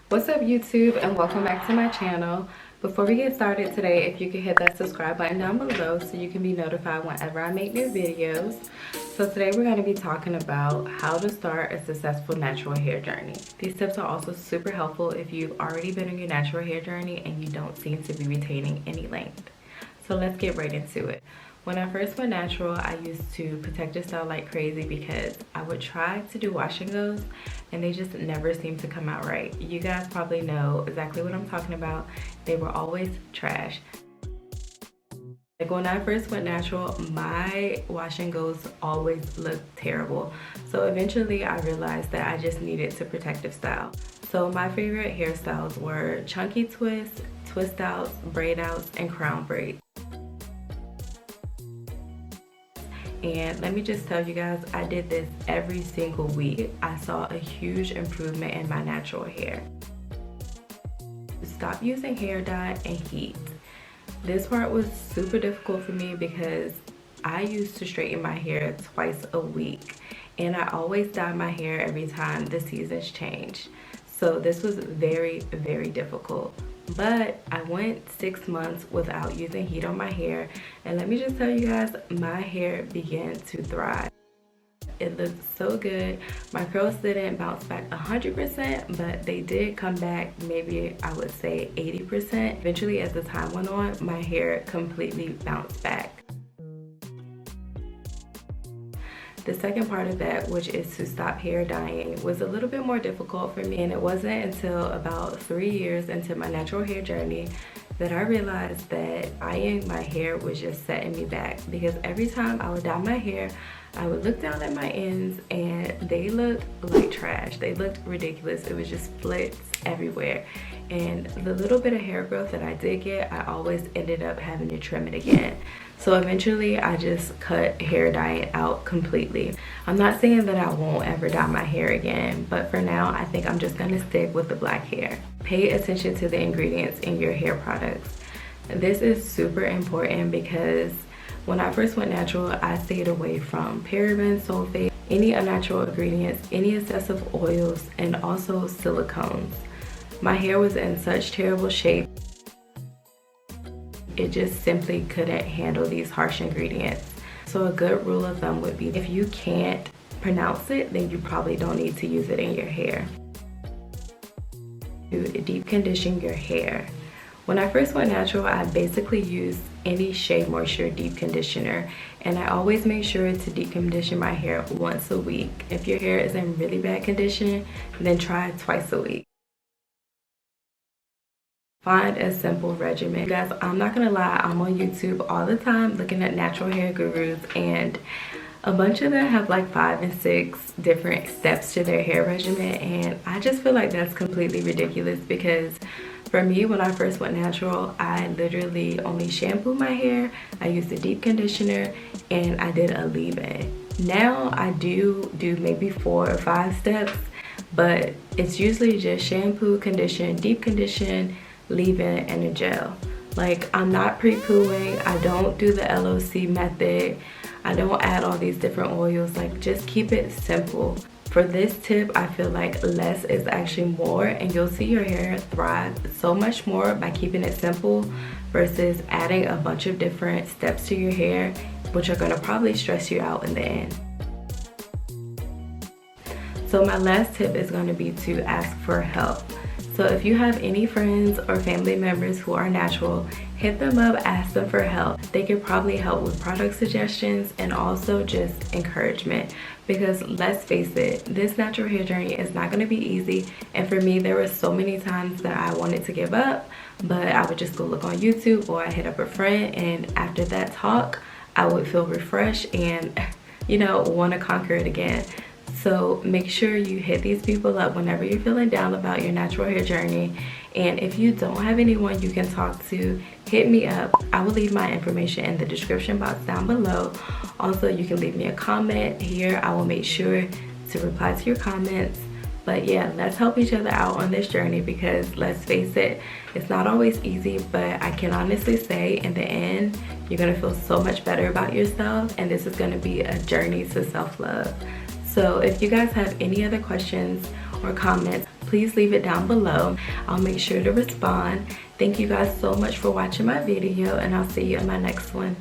What's up YouTube, and welcome back to my channel. Before we get started today, if you could hit that subscribe button down below so you can be notified whenever I make new videos. So today we're going to be talking about how to start a successful natural hair journey. These tips are also super helpful if you've already been on your natural hair journey and you don't seem to be retaining any length. So let's get right into it. When I first went natural, I used to protect the style like crazy because I would try to do wash and goes and they just never seemed to come out right. You guys probably know exactly what I'm talking about. They were always trash. Like when I first went natural, my wash and goes always looked terrible. So eventually I realized that I just needed to protective style. So my favorite hairstyles were chunky twists, twist outs, braid outs, and crown braids. And let me just tell you guys, I did this every single week. I saw a huge improvement in my natural hair. Stop using hair dye and heat. This part was super difficult for me because I used to straighten my hair twice a week and I always dye my hair every time the seasons change. So this was very, very difficult. But I went 6 months without using heat on my hair, and let me just tell you guys, my hair began to thrive. It looked so good. My curls didn't bounce back 100%, but they did come back maybe I would say 80%. Eventually, as the time went on, my hair completely bounced back. The second part of that, which is to stop hair dyeing, was a little bit more difficult for me, and it wasn't until about 3 years into my natural hair journey that I realized that dyeing my hair was just setting me back, because every time I would dye my hair, I would look down at my ends and they looked like trash. They looked ridiculous. It was just splits everywhere. And the little bit of hair growth that I did get, I always ended up having to trim it again. So eventually I just cut hair dyeing out completely. I'm not saying that I won't ever dye my hair again, but for now I think I'm just gonna stick with the black hair. Pay attention to the ingredients in your hair products. This is super important because when I first went natural, I stayed away from parabens, sulfate, any unnatural ingredients, any excessive oils, and also silicones. My hair was in such terrible shape. It just simply couldn't handle these harsh ingredients. So a good rule of thumb would be if you can't pronounce it, then you probably don't need to use it in your hair. To deep condition your hair. When I first went natural, I basically used any Shea Moisture deep conditioner, and I always make sure to deep condition my hair once a week. If your hair is in really bad condition, then try it twice a week. Find a simple regimen. You guys, I'm not gonna lie, I'm on YouTube all the time looking at natural hair gurus, and a bunch of them have like 5 and 6 different steps to their hair regimen, and I just feel like that's completely ridiculous because for me, when I first went natural, I literally only shampooed my hair, I used a deep conditioner, and I did a leave-in. Now I do maybe 4 or 5 steps, but it's usually just shampoo, condition, deep condition, leave-in, and a gel. Like, I'm not pre-pooing, I don't do the LOC method, I don't add all these different oils. Like, just keep it simple. For this tip, I feel like less is actually more, and you'll see your hair thrive so much more by keeping it simple versus adding a bunch of different steps to your hair, which are gonna probably stress you out in the end. So my last tip is gonna be to ask for help. So if you have any friends or family members who are natural, hit them up, ask them for help. They could probably help with product suggestions and also just encouragement, because let's face it, this natural hair journey is not going to be easy. And for me, there were so many times that I wanted to give up, but I would just go look on YouTube or I hit up a friend, and after that talk, I would feel refreshed and, you know, want to conquer it again. So make sure you hit these people up whenever you're feeling down about your natural hair journey. And if you don't have anyone you can talk to, hit me up. I will leave my information in the description box down below. Also, you can leave me a comment here. I will make sure to reply to your comments. But yeah, let's help each other out on this journey, because let's face it, it's not always easy, but I can honestly say in the end, you're gonna feel so much better about yourself, and this is gonna be a journey to self-love. So if you guys have any other questions or comments, please leave it down below. I'll make sure to respond. Thank you guys so much for watching my video, and I'll see you in my next one.